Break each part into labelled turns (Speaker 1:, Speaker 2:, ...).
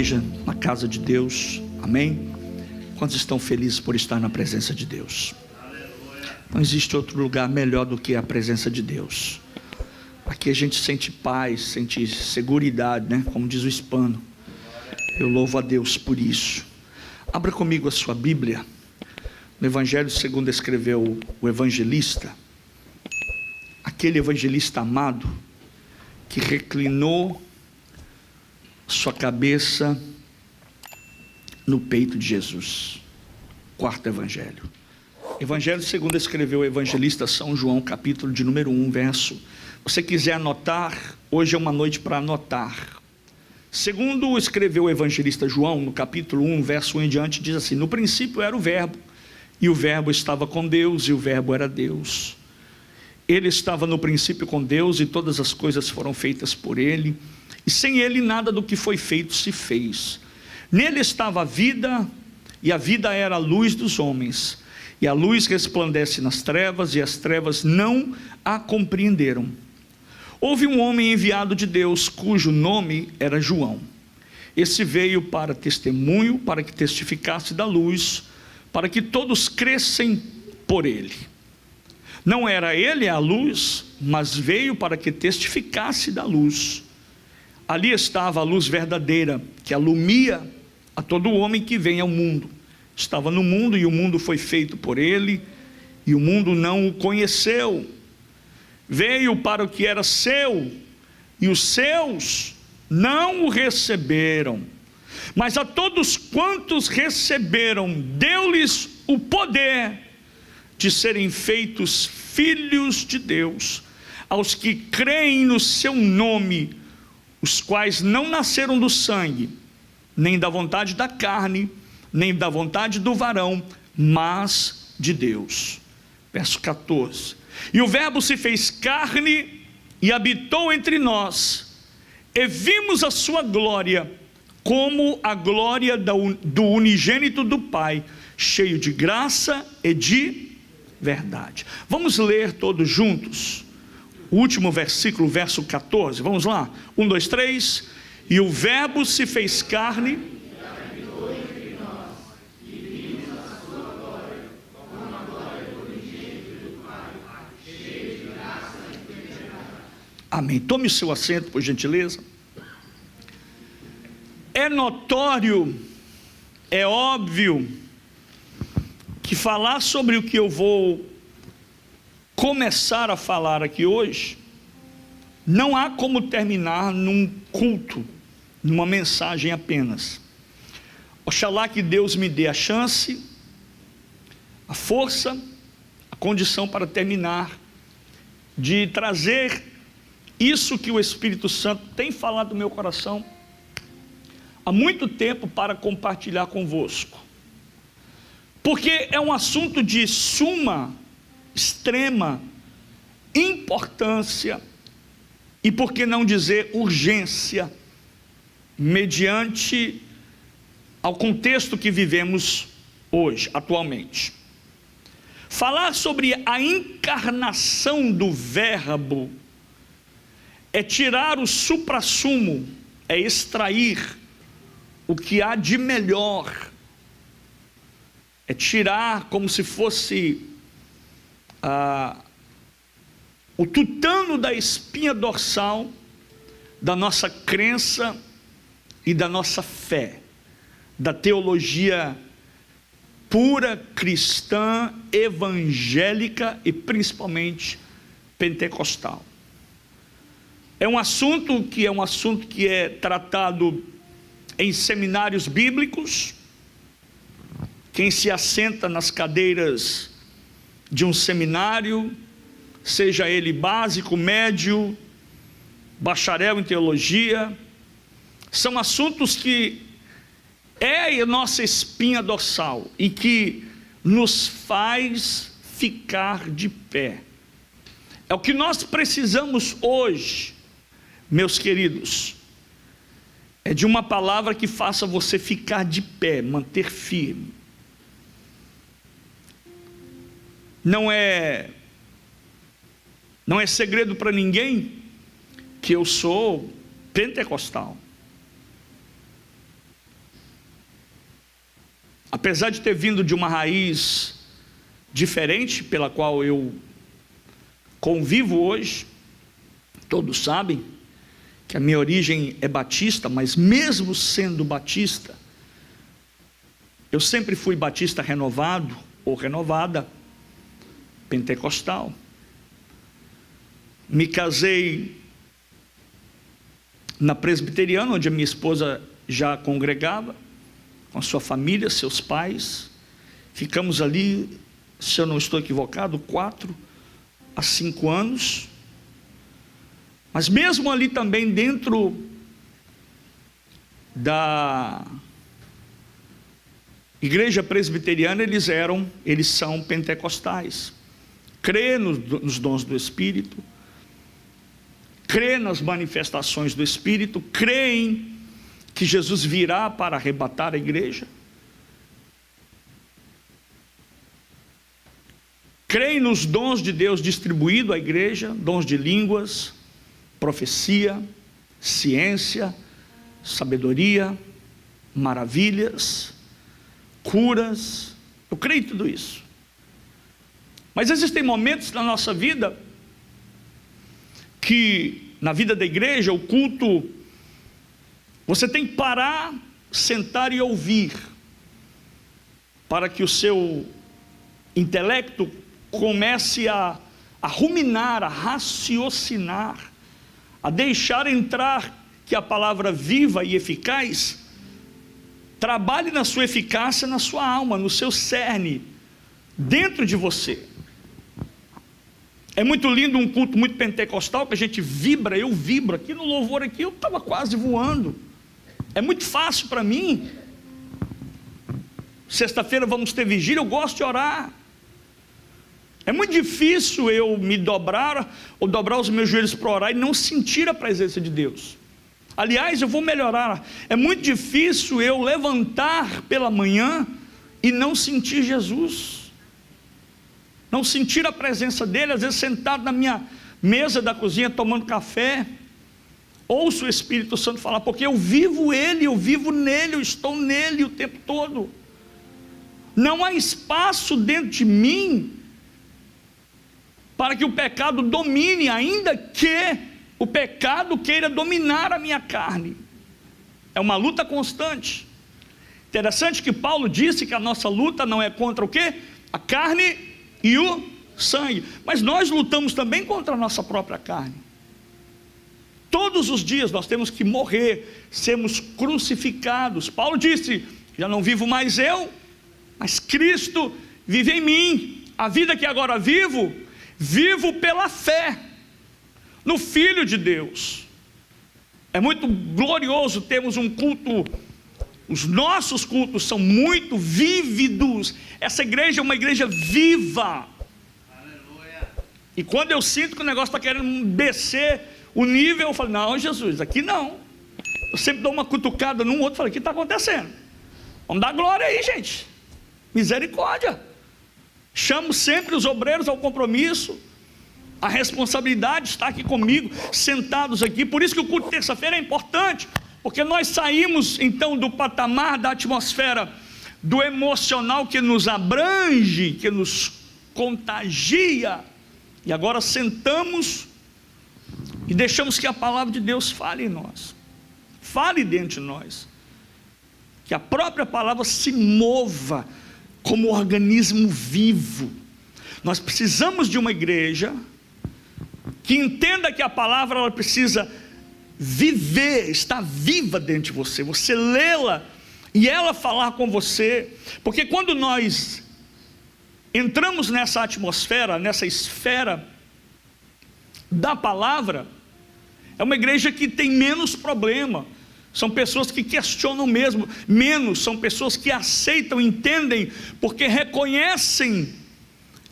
Speaker 1: igreja, na casa de Deus, amém? Quantos estão felizes por estar na presença de Deus? Não existe outro lugar melhor do que a presença de Deus. Aqui a gente sente paz, sente seguridade, né? Como diz o hispano. Eu louvo a Deus por isso. Abra comigo a sua Bíblia, no Evangelho segundo escreveu o evangelista, aquele evangelista amado, que reclinou sua cabeça no peito de Jesus. Quarto Evangelho. Evangelho segundo escreveu o evangelista São João, capítulo de número 1, verso. Se você quiser anotar, hoje é uma noite para anotar. Segundo escreveu o evangelista João, no capítulo 1, verso 1 em diante, diz assim: no princípio era o verbo, e o verbo estava com Deus, e o verbo era Deus. Ele estava no princípio com Deus, e todas as coisas foram feitas por ele, e sem ele nada do que foi feito se fez. Nele estava a vida, e a vida era a luz dos homens, e a luz resplandece nas trevas, e as trevas não a compreenderam. Houve um homem enviado de Deus, cujo nome era João. Esse veio para testemunho, para que testificasse da luz, para que todos crescem por ele. Não era ele a luz, mas veio para que testificasse da luz. Ali estava a luz verdadeira, que alumia a todo homem que vem ao mundo. Estava no mundo, e o mundo foi feito por ele, e o mundo não o conheceu. Veio para o que era seu, e os seus não o receberam. Mas a todos quantos receberam, deu-lhes o poder de serem feitos filhos de Deus, aos que creem no seu nome, os quais não nasceram do sangue, nem da vontade da carne, nem da vontade do varão, mas de Deus. Verso 14. E o verbo se fez carne e habitou entre nós, e vimos a sua glória, como a glória do unigênito do Pai, cheio de graça e de verdade. Vamos ler todos juntos o último versículo, verso 14. Vamos lá, 1, 2, 3. E o verbo se fez carne, amém. Tome o seu assento, por gentileza. É notório, é óbvio, que falar sobre o que eu vou começar a falar aqui hoje, não há como terminar num culto, numa mensagem apenas. Oxalá que Deus me dê a chance, a força, a condição para terminar, de trazer isso que o Espírito Santo tem falado no meu coração há muito tempo para compartilhar convosco, porque é um assunto de suma, extrema importância, e por que não dizer urgência, mediante ao contexto que vivemos hoje, atualmente. Falar sobre a encarnação do verbo é tirar o suprassumo, é extrair o que há de melhor, é tirar como se fosse o tutano da espinha dorsal da nossa crença e da nossa fé, da teologia pura, cristã, evangélica e principalmente pentecostal. É um assunto que é tratado em seminários bíblicos. Quem se assenta nas cadeiras de um seminário, seja ele básico, médio, bacharel em teologia, são assuntos que é a nossa espinha dorsal e que nos faz ficar de pé. É o que nós precisamos hoje, meus queridos, é de uma palavra que faça você ficar de pé, manter firme. Não é segredo para ninguém que eu sou pentecostal. apesar de ter vindo de uma raiz diferente, pela qual eu convivo hoje, todos sabem que a minha origem é batista, mas mesmo sendo batista, eu sempre fui batista renovado ou renovada, pentecostal. Me casei na presbiteriana, onde a minha esposa já congregava, com a sua família, seus pais. Ficamos ali, se eu não estou equivocado, 4 a 5 anos. Mas mesmo ali também dentro da igreja presbiteriana, eles são pentecostais. Crê nos dons do Espírito, crê nas manifestações do Espírito, creem que Jesus virá para arrebatar a igreja, creem nos dons de Deus distribuído à igreja, dons de línguas, profecia, ciência, sabedoria, maravilhas, curas. Eu creio em tudo isso. Mas existem momentos na nossa vida que, na vida da igreja, o culto, você tem que parar, sentar e ouvir, para que o seu intelecto comece a ruminar, a raciocinar, a deixar entrar, que a palavra viva e eficaz trabalhe na sua eficácia, na sua alma, no seu cerne, dentro de você. É muito lindo um culto muito pentecostal, que a gente vibra, eu vibro, aqui no louvor aqui eu estava quase voando. É muito fácil para mim. Sexta-feira vamos ter vigília, eu gosto de orar. É muito difícil eu me dobrar, ou dobrar os meus joelhos para orar e não sentir a presença de Deus. Aliás, eu vou melhorar. É muito difícil eu levantar pela manhã e não sentir Jesus, não sentir a presença dele. Às vezes sentado na minha mesa da cozinha tomando café, ouço o Espírito Santo falar, porque eu vivo ele, eu vivo nele, eu estou nele o tempo todo. Não há espaço dentro de mim para que o pecado domine, ainda que o pecado queira dominar a minha carne. É uma luta constante. Interessante que Paulo disse que a nossa luta não é contra o quê? A carne e o sangue. Mas nós lutamos também contra a nossa própria carne. Todos os dias nós temos que morrer, sermos crucificados. Paulo disse, já não vivo mais eu, mas Cristo vive em mim. A vida que agora vivo pela fé no Filho de Deus. É muito glorioso termos um culto. Os nossos cultos são muito vívidos. Essa igreja é uma igreja viva. Aleluia. E quando eu sinto que o negócio está querendo descer o nível, eu falo, não, Jesus, aqui não. Eu sempre dou uma cutucada num outro e falo, o que está acontecendo? Vamos dar glória aí, gente. Misericórdia. Chamo sempre os obreiros ao compromisso. A responsabilidade está aqui comigo, sentados aqui. Por isso que o culto de terça-feira é importante, porque nós saímos então do patamar da atmosfera do emocional que nos abrange, que nos contagia, e agora sentamos e deixamos que a palavra de Deus fale em nós, fale dentro de nós, que a própria palavra se mova como organismo vivo. Nós precisamos de uma igreja que entenda que a palavra ela precisa viver, estar viva dentro de você, você lê-la e ela falar com você, porque quando nós entramos nessa atmosfera, nessa esfera da palavra, é uma igreja que tem menos problema, são pessoas que questionam menos, são pessoas que aceitam, entendem, porque reconhecem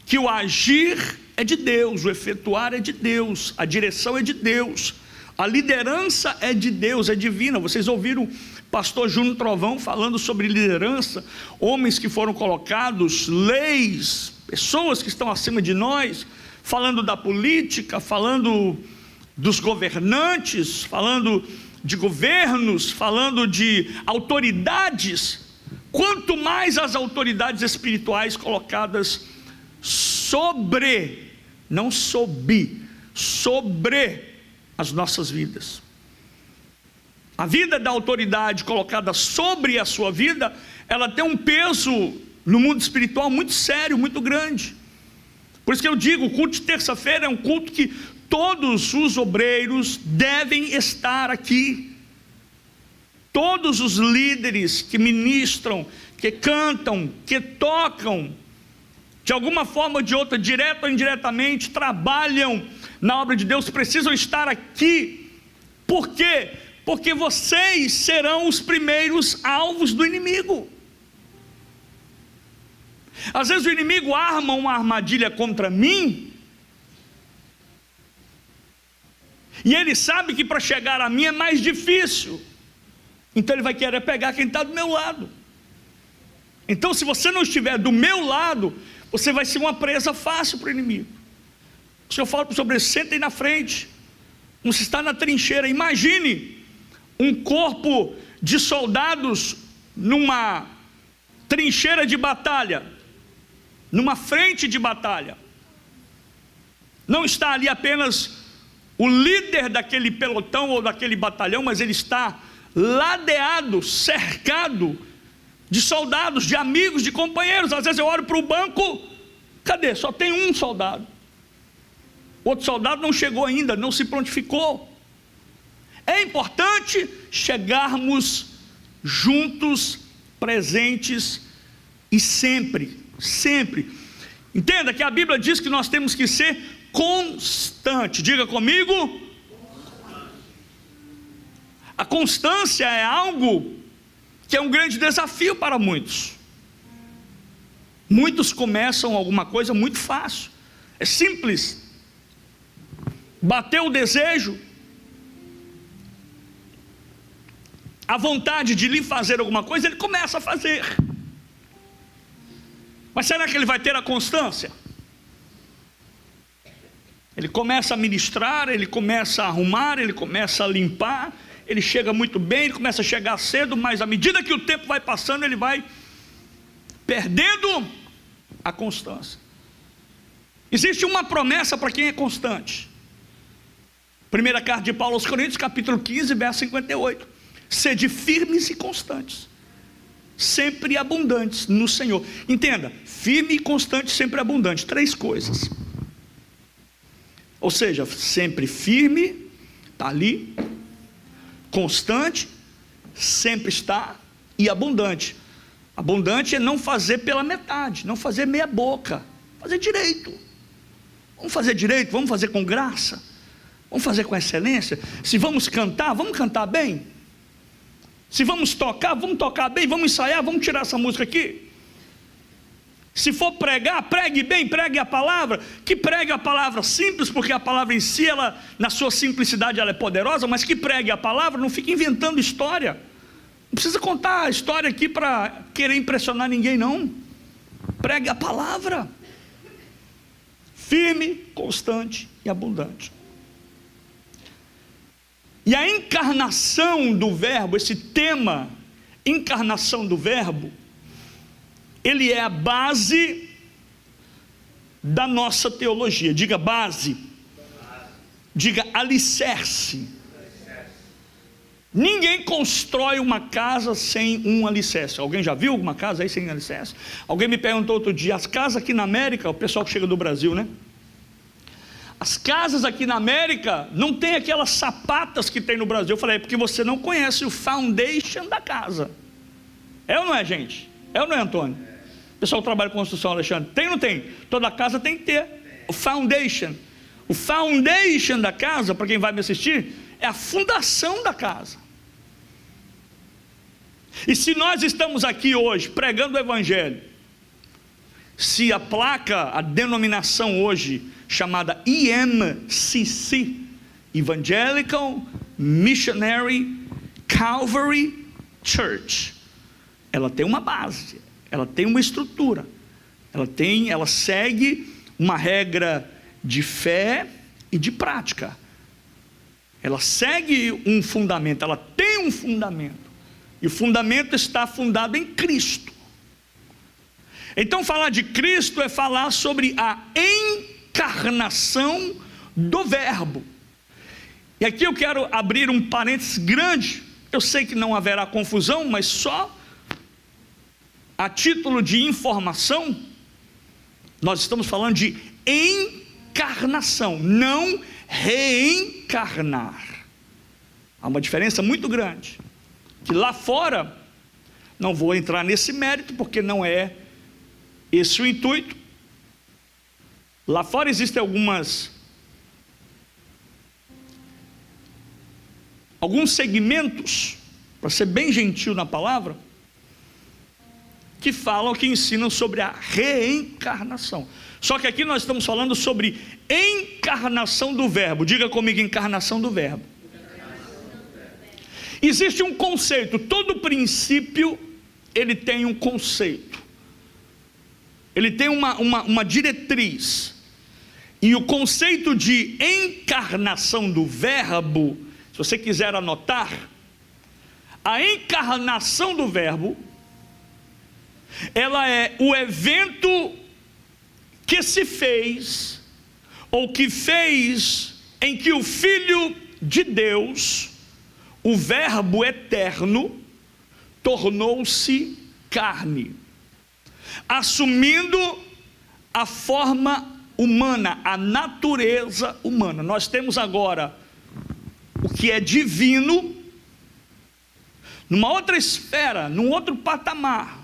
Speaker 1: que o agir é de Deus, o efetuar é de Deus, a direção é de Deus, a liderança é de Deus, é divina. Vocês ouviram o pastor Júnior Trovão falando sobre liderança, homens que foram colocados, leis, pessoas que estão acima de nós, falando da política, falando dos governantes, falando de governos, falando de autoridades, quanto mais as autoridades espirituais colocadas sobre, não sobre as nossas vidas. A vida da autoridade colocada sobre a sua vida, ela tem um peso no mundo espiritual muito sério, muito grande. Por isso que eu digo, o culto de terça-feira é um culto que todos os obreiros devem estar aqui. Todos os líderes que ministram, que cantam, que tocam, de alguma forma ou de outra, direta ou indiretamente, trabalham na obra de Deus, precisam estar aqui. Por quê? Porque vocês serão os primeiros alvos do inimigo. Às vezes o inimigo arma uma armadilha contra mim, e ele sabe que para chegar a mim é mais difícil, então ele vai querer pegar quem está do meu lado. Então, se você não estiver do meu lado, você vai ser uma presa fácil para o inimigo. Se eu falo para os obreiros, sentem na frente, não se está na trincheira. Imagine um corpo de soldados numa trincheira de batalha, numa frente de batalha. Não está ali apenas o líder daquele pelotão ou daquele batalhão, mas ele está ladeado, cercado de soldados, de amigos, de companheiros. Às vezes eu olho para o banco, cadê? Só tem um soldado. Outro soldado não chegou ainda, não se prontificou. É importante chegarmos juntos, presentes e sempre. Entenda que a Bíblia diz que nós temos que ser constante. Diga comigo. A constância é algo que é um grande desafio para muitos. Muitos começam alguma coisa muito fácil, é simples. Bateu o desejo, a vontade de lhe fazer alguma coisa, ele começa a fazer. Mas será que ele vai ter a constância? Ele começa a ministrar, ele começa a arrumar, ele começa a limpar, ele chega muito bem, ele começa a chegar cedo, mas à medida que o tempo vai passando, ele vai perdendo a constância. Existe uma promessa para quem é constante. Primeira carta de Paulo aos Coríntios, capítulo 15, verso 58. Sede firmes e constantes, sempre abundantes no Senhor. Entenda, firme e constante, sempre abundante. 3 coisas. Ou seja, sempre firme, está ali. Constante, sempre está. E abundante. Abundante é não fazer pela metade, não fazer meia boca, fazer direito. Vamos fazer direito, vamos fazer com graça, vamos fazer com excelência. Se vamos cantar, vamos cantar bem. Se vamos tocar, vamos tocar bem. Vamos ensaiar, vamos tirar essa música aqui. Se for pregar, pregue bem, pregue a palavra. Que pregue a palavra simples, porque a palavra em si, ela, na sua simplicidade, ela é poderosa. Mas que pregue a palavra, não fique inventando história. Não precisa contar a história aqui para querer impressionar ninguém, não. Pregue a palavra. Firme, constante e abundante. E a encarnação do verbo, esse tema, encarnação do verbo, ele é a base da nossa teologia. Diga base. Diga alicerce. Ninguém constrói uma casa sem um alicerce. Alguém já viu alguma casa aí sem alicerce? Alguém me perguntou outro dia, as casas aqui na América, o pessoal que chega do Brasil, né? As casas aqui na América não tem aquelas sapatas que tem no Brasil. Eu falei, é porque você não conhece o foundation da casa. É ou não é, gente? É ou não é, Antônio? O pessoal que trabalha com construção, Alexandre, tem ou não tem? Toda casa tem que ter o foundation. O foundation da casa, para quem vai me assistir, é a fundação da casa. E se nós estamos aqui hoje pregando o Evangelho, se a placa, a denominação hoje chamada EMCC, Evangelical Missionary Calvary Church, ela tem uma base, ela tem uma estrutura, ela segue uma regra de fé e de prática. Ela segue um fundamento, ela tem um fundamento. E o fundamento está fundado em Cristo. Então falar de Cristo é falar sobre a encarnação do Verbo. E aqui eu quero abrir um parênteses grande. Eu sei que não haverá confusão, mas só a título de informação, nós estamos falando de encarnação, não reencarnar. Há uma diferença muito grande, que lá fora, não vou entrar nesse mérito, porque não é esse o intuito. Lá fora existem alguns segmentos, para ser bem gentil na palavra, que falam, que ensinam sobre a reencarnação. Só que aqui nós estamos falando sobre encarnação do Verbo. Diga comigo, encarnação do Verbo. Existe um conceito, todo princípio, ele tem um conceito. Ele tem uma diretriz. E o conceito de encarnação do Verbo, se você quiser anotar, a encarnação do Verbo, ela é o evento que se fez, ou que fez, em que o Filho de Deus, o Verbo eterno, tornou-se carne, assumindo a forma humana, a natureza humana. Nós temos agora o que é divino, numa outra esfera, num outro patamar,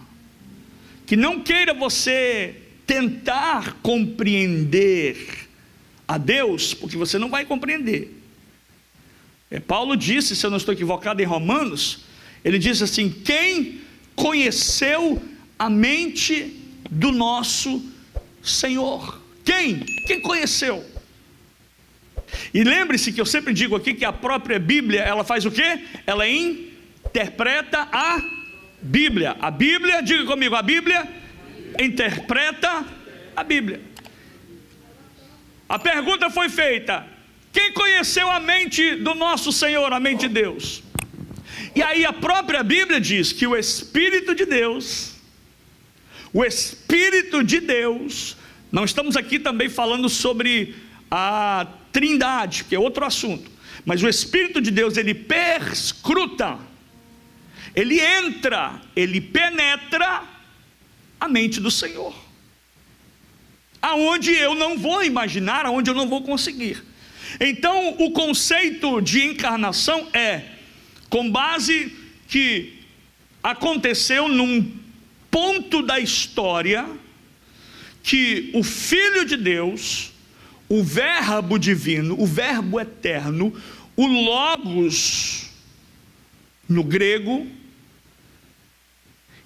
Speaker 1: que não queira você tentar compreender a Deus, porque você não vai compreender. Paulo disse, se eu não estou equivocado, em Romanos, ele diz assim: quem conheceu a mente do nosso Senhor? Quem conheceu? E lembre-se que eu sempre digo aqui que a própria Bíblia, ela faz o quê? Ela interpreta a Bíblia. A Bíblia, diga comigo, a Bíblia interpreta a Bíblia. A pergunta foi feita: quem conheceu a mente do nosso Senhor, a mente de Deus? E aí a própria Bíblia diz que o Espírito de Deus, não estamos aqui também falando sobre a Trindade, que é outro assunto, mas o Espírito de Deus, ele perscruta, ele entra, ele penetra a mente do Senhor, aonde eu não vou imaginar, aonde eu não vou conseguir. Então o conceito de encarnação é com base que aconteceu num ponto da história, que o Filho de Deus, o Verbo divino, o Verbo eterno, o Logos no grego,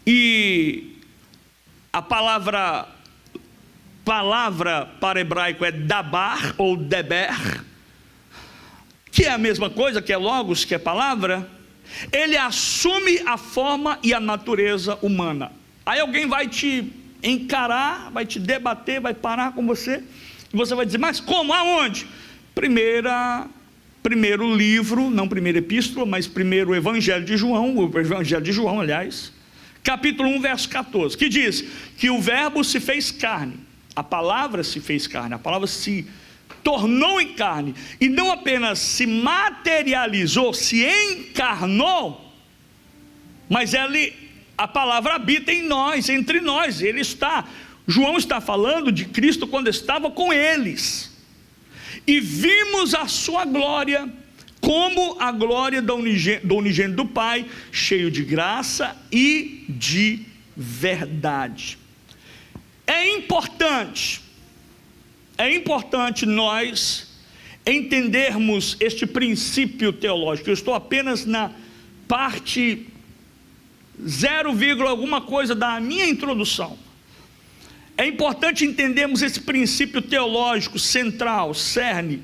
Speaker 1: e a palavra para hebraico é dabar ou deber, que é a mesma coisa, que é Logos, que é palavra. Ele assume a forma e a natureza humana. Aí alguém vai te encarar, vai te debater, vai parar com você, e você vai dizer: mas como, aonde? Primeiro livro, não primeira epístola, mas primeiro Evangelho de João, aliás, capítulo 1, verso 14, que diz que o Verbo se fez carne, a palavra se fez carne, a palavra se tornou em carne, e não apenas se materializou, se encarnou, mas a palavra habita em nós, entre nós. João está falando de Cristo quando estava com eles, e vimos a sua glória, como a glória do unigênito do Pai, cheio de graça e de verdade. É importante nós entendermos este princípio teológico. Eu estou apenas na parte 0, alguma coisa da minha introdução. É importante entendermos esse princípio teológico central, cerne,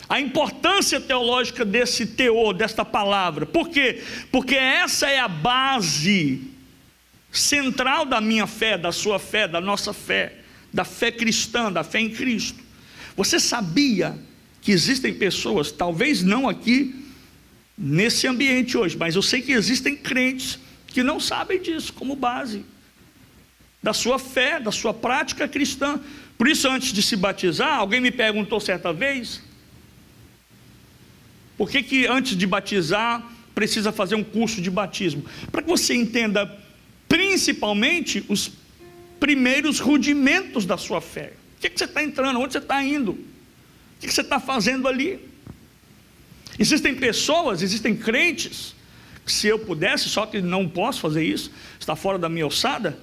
Speaker 1: a importância teológica desse teor, desta palavra. Por quê? Porque essa é a base central da minha fé, da sua fé, da nossa fé, da fé cristã, da fé em Cristo. Você sabia que existem pessoas, talvez não aqui nesse ambiente hoje, mas eu sei que existem crentes que não sabem disso como base da sua fé, da sua prática cristã. Por isso, antes de se batizar, alguém me perguntou certa vez, por que antes de batizar precisa fazer um curso de batismo? Para que você entenda principalmente os primeiros rudimentos da sua fé. O que você está entrando? Onde você está indo? O que você está fazendo ali? Existem pessoas, existem crentes, que se eu pudesse, só que não posso fazer isso, está fora da minha alçada,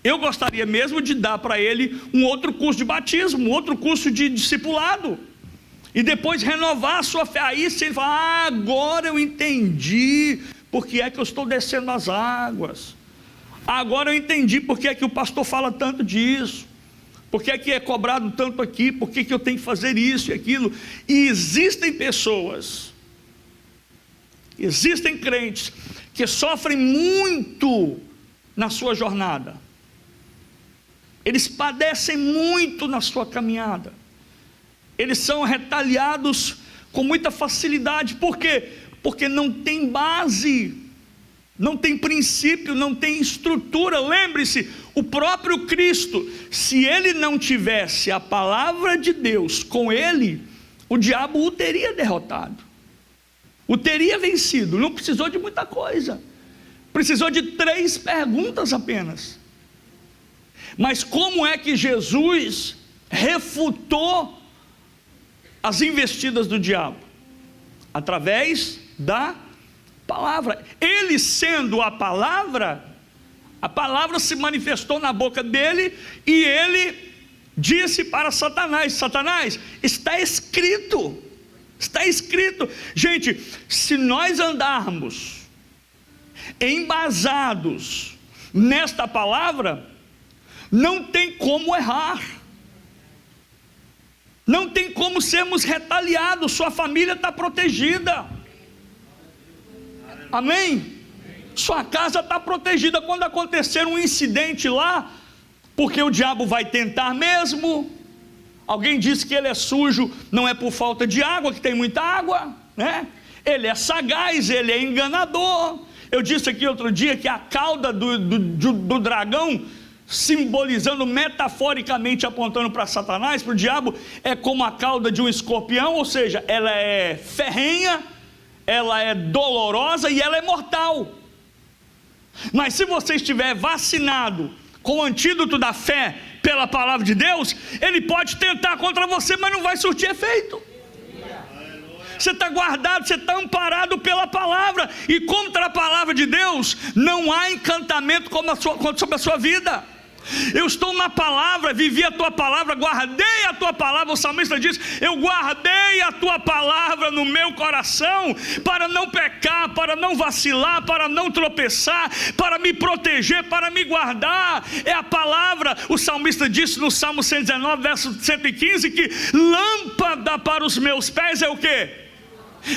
Speaker 1: eu gostaria mesmo de dar para ele um outro curso de batismo, um outro curso de discipulado, e depois renovar a sua fé. Aí se ele fala, agora eu entendi porque é que eu estou descendo as águas, agora eu entendi porque é que o pastor fala tanto disso, porque é que é cobrado tanto aqui, porque que eu tenho que fazer isso e aquilo. E existem pessoas, existem crentes que sofrem muito na sua jornada, eles padecem muito na sua caminhada, eles são retaliados com muita facilidade. Por quê? Porque não tem base, não tem princípio, não tem estrutura. Lembre-se, o próprio Cristo, se ele não tivesse a palavra de Deus com ele, o diabo o teria derrotado, o teria vencido. Não precisou de muita coisa, precisou de 3 perguntas apenas. Mas como é que Jesus refutou as investidas do diabo? Através da palavra. Ele sendo a palavra se manifestou na boca dele, e ele disse para Satanás: Satanás, está escrito, está escrito. Gente, se nós andarmos embasados nesta palavra, não tem como errar, não tem como sermos retaliados. Sua família está protegida, amém? Sua casa está protegida. Quando acontecer um incidente lá, porque o diabo vai tentar mesmo. Alguém disse que ele é sujo, não é por falta de água, que tem muita água, né? Ele é sagaz, ele é enganador. Eu disse aqui outro dia que a cauda do dragão, simbolizando metaforicamente, apontando para Satanás, para o diabo, é como a cauda de um escorpião, ou seja, ela é ferrenha, ela é dolorosa e ela é mortal. Mas se você estiver vacinado com o antídoto da fé pela palavra de Deus, ele pode tentar contra você, mas não vai surtir efeito. Você está guardado, você está amparado pela palavra, e contra a palavra de Deus não há encantamento sobre a sua vida. Eu estou na palavra, vivi a tua palavra, guardei a tua palavra. O salmista diz: eu guardei a tua palavra no meu coração, para não pecar, para não vacilar, para não tropeçar, para me proteger, para me guardar. É a palavra. O salmista disse no Salmo 119, verso 115, que lâmpada para os meus pés é o quê?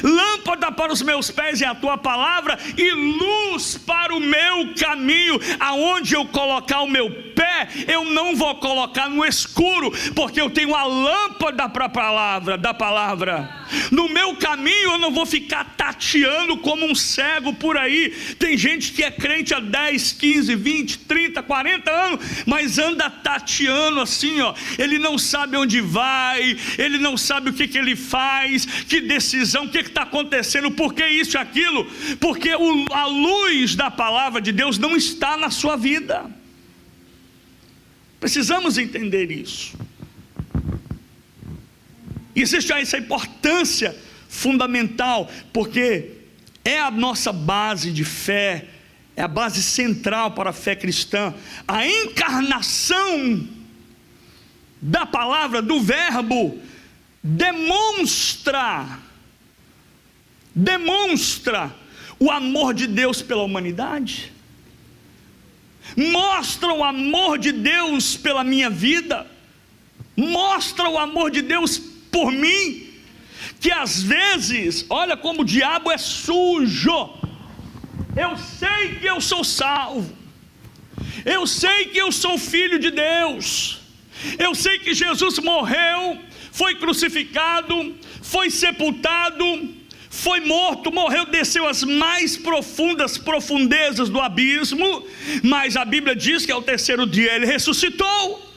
Speaker 1: Lâmpada para os meus pés é a tua palavra, e luz para o meu caminho. Aonde eu colocar o meu pé, eu não vou colocar no escuro, porque eu tenho a lâmpada para a palavra, da palavra. No meu caminho eu não vou ficar tateando como um cego por aí. Tem gente que é crente há 10, 15, 20, 30, 40 anos, mas anda tateando assim, ó. Ele não sabe onde vai, ele não sabe o que ele faz, que decisão, o que está acontecendo, por que isso e aquilo? Porque a luz da palavra de Deus não está na sua vida. Precisamos entender isso. Existe essa importância fundamental, porque é a nossa base de fé, é a base central para a fé cristã. A encarnação da palavra, do verbo, demonstra o amor de Deus pela humanidade, mostra o amor de Deus pela minha vida, mostra o amor de Deus por mim, que às vezes, olha como o diabo é sujo. Eu sei que eu sou salvo, eu sei que eu sou filho de Deus, eu sei que Jesus morreu, foi crucificado, foi sepultado, foi morto, morreu, desceu às mais profundas profundezas do abismo, mas a Bíblia diz que ao terceiro dia ele ressuscitou.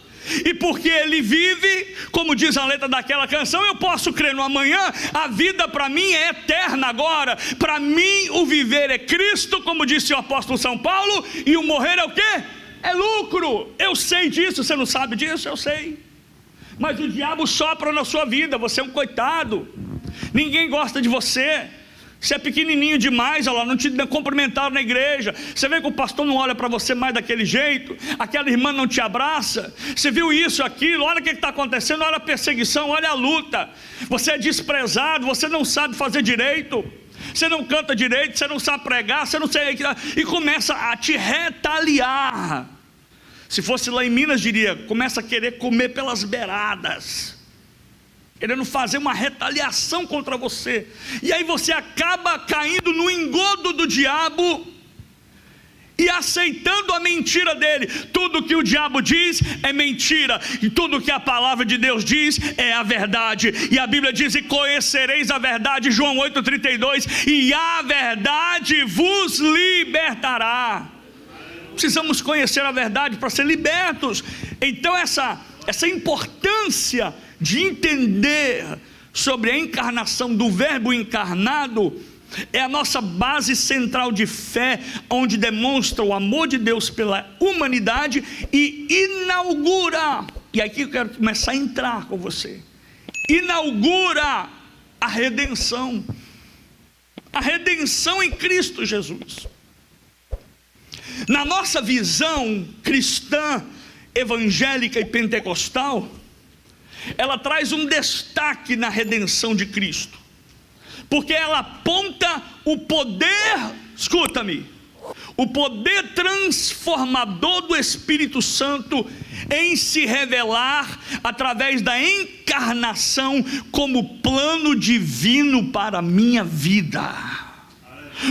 Speaker 1: E porque ele vive, como diz a letra daquela canção, eu posso crer no amanhã. A vida para mim é eterna agora. Para mim o viver é Cristo, como disse o apóstolo São Paulo, e o morrer é o quê? É lucro. Eu sei disso, você não sabe disso? Eu sei. Mas o diabo sopra na sua vida, você é um coitado, ninguém gosta de você. Você é pequenininho demais, olha lá, não te cumprimentaram na igreja. Você vê que o pastor não olha para você mais daquele jeito, aquela irmã não te abraça. Você viu isso, aquilo, olha o que está acontecendo, olha a perseguição, olha a luta. Você é desprezado, você não sabe fazer direito, você não canta direito, você não sabe pregar, você não sei, e começa a te retaliar. Se fosse lá em Minas, diria, começa a querer comer pelas beiradas, querendo fazer uma retaliação contra você, e aí você acaba caindo no engodo do diabo e aceitando a mentira dele. Tudo que o diabo diz é mentira, e tudo que a palavra de Deus diz é a verdade. E a Bíblia diz: e conhecereis a verdade, João 8,32, e a verdade vos libertará. Precisamos conhecer a verdade para ser libertos. Então essa importância de entender sobre a encarnação do Verbo encarnado é a nossa base central de fé, onde demonstra o amor de Deus pela humanidade e inaugura, e aqui eu quero começar a entrar com você, inaugura a redenção em Cristo Jesus. Na nossa visão cristã, evangélica e pentecostal, ela traz um destaque na redenção de Cristo, porque ela aponta o poder, escuta-me, o poder transformador do Espírito Santo em se revelar através da encarnação como plano divino para a minha vida.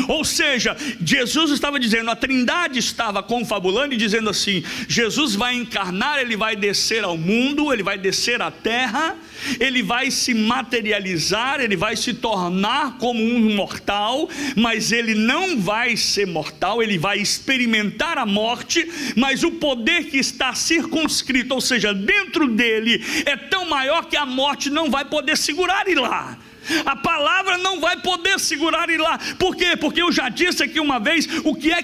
Speaker 1: Ou seja, Jesus estava dizendo, a Trindade estava confabulando e dizendo assim: Jesus vai encarnar, ele vai descer ao mundo, ele vai descer à terra, ele vai se materializar, ele vai se tornar como um mortal, mas ele não vai ser mortal, ele vai experimentar a morte, mas o poder que está circunscrito, ou seja, dentro dele, é tão maior que a morte não vai poder segurar ele lá. A palavra não vai poder segurar ele lá. Por quê? Porque eu já disse aqui uma vez, o que é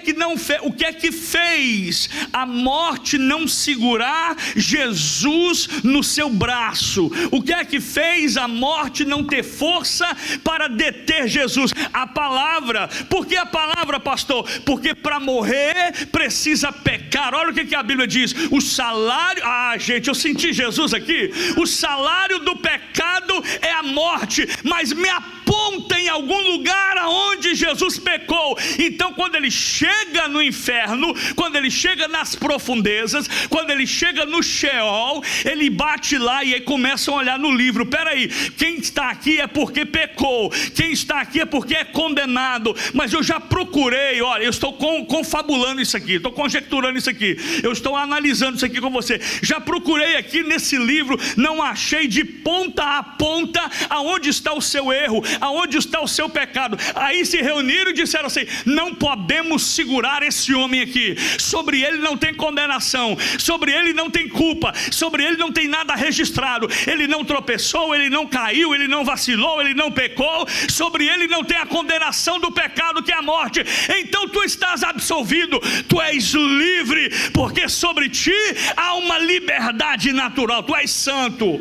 Speaker 1: que fez a morte não segurar Jesus no seu braço? O que é que fez a morte não ter força para deter Jesus? A palavra. Por que a palavra, pastor? Porque para morrer precisa pecar. Olha o que a Bíblia diz: o salário, gente, eu senti Jesus aqui. O salário do pecado é a morte, mas me aponta em algum lugar aonde Jesus pecou. Então quando ele chega no inferno, quando ele chega nas profundezas, quando ele chega no Sheol, ele bate lá e aí começam a olhar no livro: peraí, quem está aqui é porque pecou, quem está aqui é porque é condenado. Mas eu já procurei, olha, eu estou confabulando isso aqui, estou conjecturando isso aqui, eu estou analisando isso aqui com você, já procurei aqui nesse livro, não achei de ponta a ponta aonde está o seu erro, aonde está o seu pecado. Aí se reuniram e disseram assim: não podemos segurar esse homem aqui, sobre ele não tem condenação, sobre ele não tem culpa, sobre ele não tem nada registrado, ele não tropeçou, ele não caiu, ele não vacilou, ele não pecou, sobre ele não tem a condenação do pecado, que é a morte. Então tu estás absolvido, tu és livre, porque sobre ti há uma liberdade natural, tu és santo.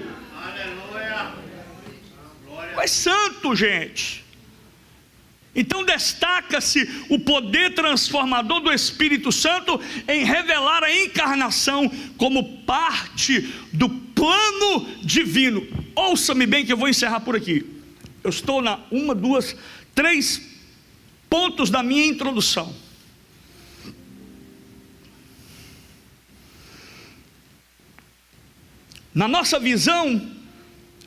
Speaker 1: Tu és santo, gente. Então destaca-se o poder transformador do Espírito Santo em revelar a encarnação como parte do plano divino. Ouça-me bem que eu vou encerrar por aqui. Eu estou na 1, 2, 3 pontos da minha introdução. Na nossa visão,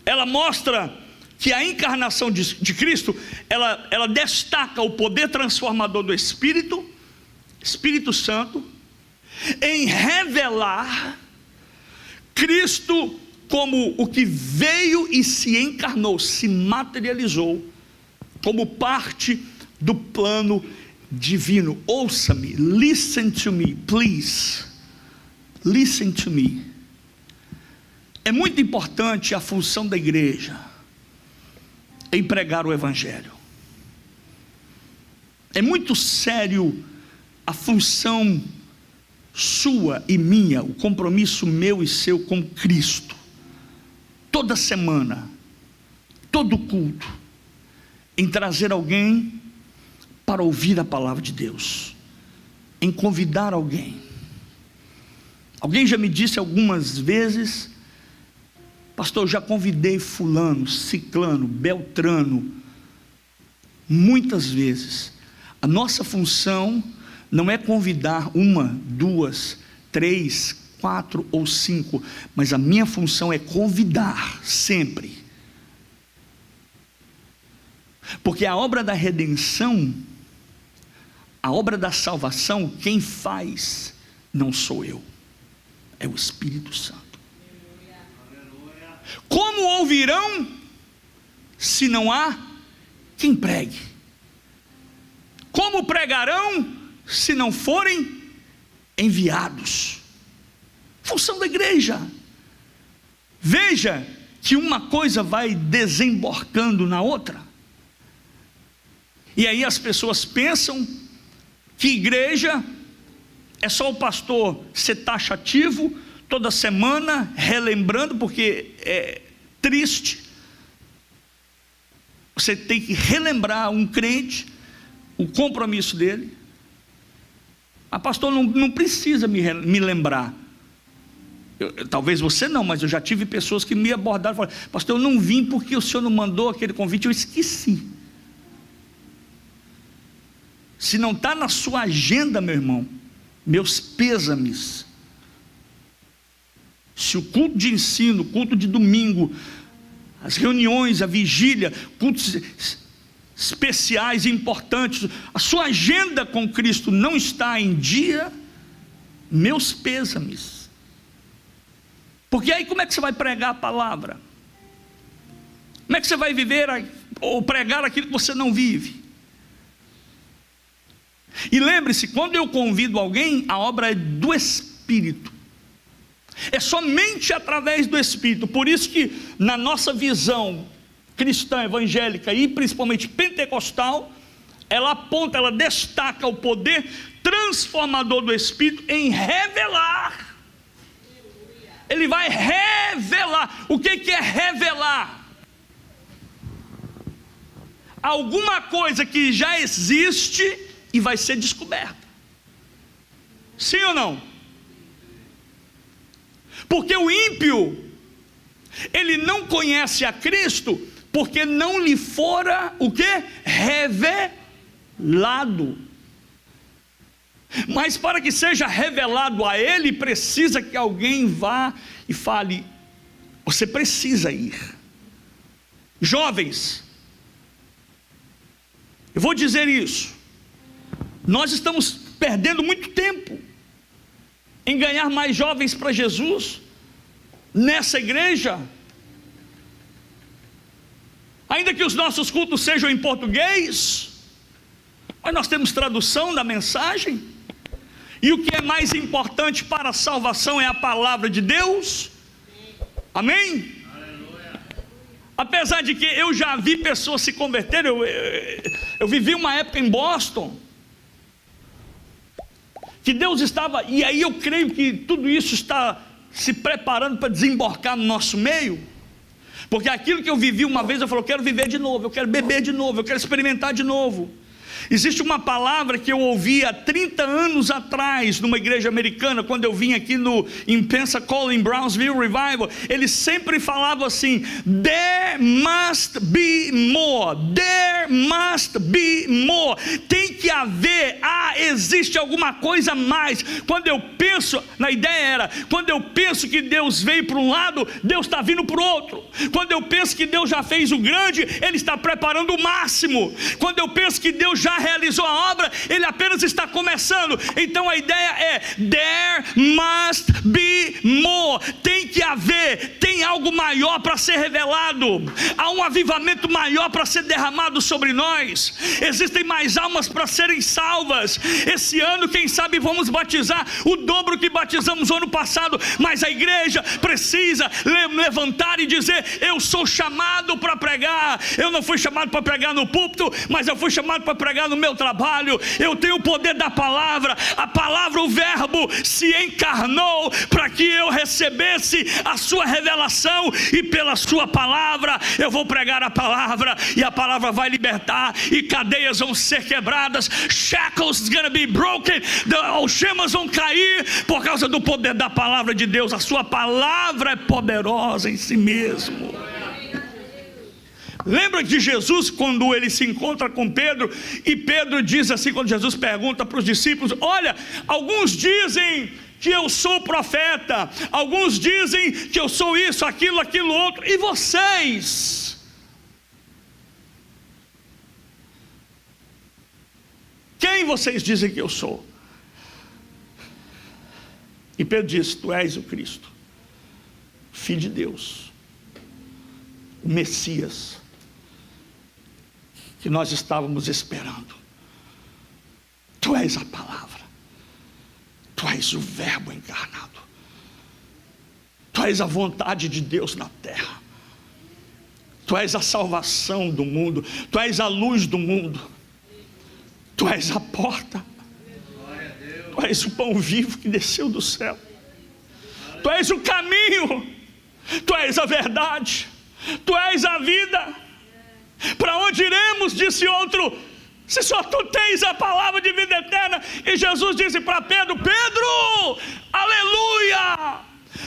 Speaker 1: ela mostra que a encarnação de Cristo, ela destaca o poder transformador do Espírito Santo, em revelar Cristo como o que veio e se encarnou, se materializou como parte do plano divino. Ouça-me, listen to me, please. Listen to me. É muito importante a função da igreja em pregar o evangelho. É muito sério a função sua e minha, o compromisso meu e seu com Cristo. Toda semana, todo culto, em trazer alguém para ouvir a palavra de Deus, em convidar alguém. Alguém já me disse algumas vezes: pastor, eu já convidei fulano, ciclano, beltrano, muitas vezes. A nossa função não é convidar uma, duas, três, 4 ou 5, mas a minha função é convidar sempre. Porque a obra da redenção, a obra da salvação, quem faz não sou eu, é o Espírito Santo. Como ouvirão se não há quem pregue? Como pregarão se não forem enviados? Função da igreja. Veja que uma coisa vai desembarcando na outra. E aí as pessoas pensam que igreja é só o pastor ser taxativo toda semana, relembrando, porque é triste. Você tem que relembrar um crente o compromisso dele. Ah, pastor, não precisa me lembrar. Talvez você não, mas eu já tive pessoas que me abordaram e falaram: pastor, eu não vim porque o senhor não mandou aquele convite, eu esqueci. Se não está na sua agenda, meu irmão, meus pêsames. Se o culto de ensino, o culto de domingo, as reuniões, a vigília, cultos especiais e importantes, a sua agenda com Cristo não está em dia, meus pêsames. Porque aí como é que você vai pregar a palavra? Como é que você vai viver ou pregar aquilo que você não vive? E lembre-se, quando eu convido alguém, a obra é do Espírito. É somente através do Espírito. Por isso que na nossa visão cristã, evangélica e principalmente pentecostal, ela aponta, ela destaca o poder transformador do Espírito em revelar. Ele vai revelar. O que é revelar? Alguma coisa que já existe e vai ser descoberta. Sim ou não? Porque o ímpio, ele não conhece a Cristo, porque não lhe fora o que? Revelado. Mas para que seja revelado a ele, precisa que alguém vá e fale: você precisa ir. Jovens, eu vou dizer isso, nós estamos perdendo muito tempo em ganhar mais jovens para Jesus nessa igreja. Ainda que os nossos cultos sejam em português, mas nós temos tradução da mensagem. E o que é mais importante para a salvação é a palavra de Deus. Amém? Apesar de que eu já vi pessoas se converterem, eu vivi uma época em Boston, que Deus estava, e aí eu creio que tudo isso está se preparando para desembarcar no nosso meio, porque aquilo que eu vivi uma vez, eu falo: eu quero viver de novo, eu quero beber de novo, eu quero experimentar de novo. Existe uma palavra que eu ouvi há 30 anos atrás, numa igreja americana, quando eu vim aqui em Pensacola, em Brownsville Revival. Eles sempre falavam assim: there must be more, there must be more. Tem que haver, existe alguma coisa a mais. Quando eu penso, na ideia era, quando eu penso que Deus veio para um lado, Deus está vindo para o outro. Quando eu penso que Deus já fez o grande, Ele está preparando o máximo. Quando eu penso que Deus já realizou a obra, Ele apenas está começando. Então a ideia é: there must be more. Tem que haver, tem algo maior para ser revelado. Há um um avivamento maior para ser derramado sobre nós. Existem mais almas para serem salvas. Esse ano, quem sabe, vamos batizar o dobro que batizamos no ano passado. Mas a igreja precisa levantar e dizer: eu sou chamado para pregar. Eu não fui chamado para pregar no púlpito, mas eu fui chamado para pregar no meu trabalho. Eu tenho o poder da palavra. A palavra, o verbo, se encarnou para que eu recebesse a sua revelação, e pela sua palavra eu vou pregar a palavra, e a palavra vai libertar, e cadeias vão ser quebradas, shackles gonna be broken, algemas vão cair por causa do poder da palavra de Deus. A sua palavra é poderosa em si mesmo. Lembra de Jesus quando ele se encontra com Pedro, e Pedro diz assim, quando Jesus pergunta para os discípulos: olha, alguns dizem que eu sou profeta, alguns dizem que eu sou isso, aquilo, aquilo outro, e vocês? Quem vocês dizem que eu sou? E Pedro diz: tu és o Cristo, Filho de Deus, o Messias que nós estávamos esperando. Tu és a palavra, tu és o verbo encarnado, tu és a vontade de Deus na terra, tu és a salvação do mundo, tu és a luz do mundo, tu és a porta, tu és o pão vivo que desceu do céu, tu és o caminho, tu és a verdade, tu és a vida. Para onde iremos, disse outro, se só tu tens a palavra de vida eterna? E Jesus disse para Pedro: Pedro, aleluia,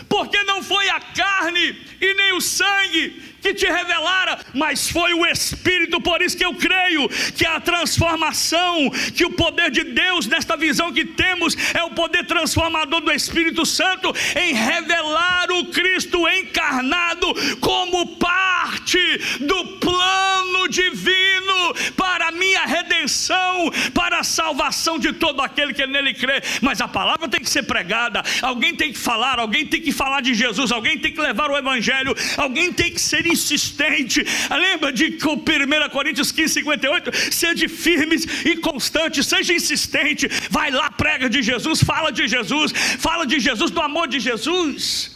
Speaker 1: porque não foi a carne e nem o sangue que te revelara, mas foi o Espírito. Por isso que eu creio que a transformação, que o poder de Deus nesta visão que temos, é o poder transformador do Espírito Santo em revelar o Cristo encarnado como parte do plano divino para a minha redenção, para a salvação de todo aquele que nele crê. Mas a palavra tem que ser pregada, alguém tem que falar, alguém tem que falar de Jesus, alguém tem que levar o evangelho, alguém tem que ser insistente. Lembra de 1 Coríntios 15:58? Sede firmes e constantes, seja insistente, vai lá, prega de Jesus, fala de Jesus, fala de Jesus, do amor de Jesus,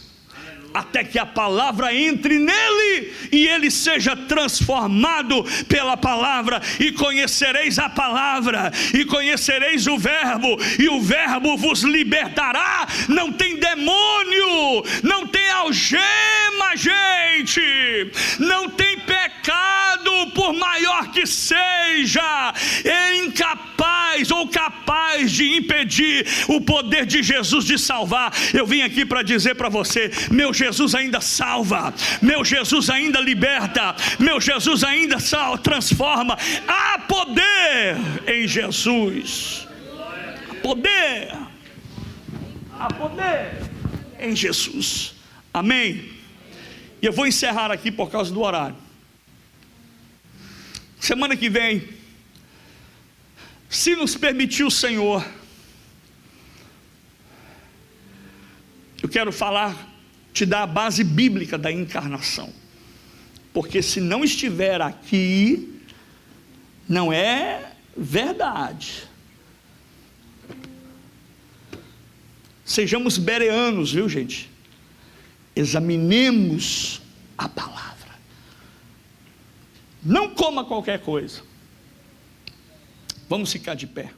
Speaker 1: até que a palavra entre nele e ele seja transformado pela palavra. E conhecereis a palavra, e conhecereis o verbo, e o verbo vos libertará. Não tem demônio, não tem algema, gente, não tem pecado, por maior que seja, é incapaz ou capaz de impedir o poder de Jesus de salvar. Eu vim aqui para dizer para você: meu Jesus ainda salva, meu Jesus ainda liberta, meu Jesus ainda transforma. Há poder em Jesus, há poder em Jesus. Amém? E eu vou encerrar aqui por causa do horário. Semana que vem, se nos permitir o Senhor, eu quero te dar a base bíblica da encarnação, porque se não estiver aqui, não é verdade. Sejamos bereanos, viu, gente? Examinemos a palavra. Não coma qualquer coisa. Vamos ficar de pé.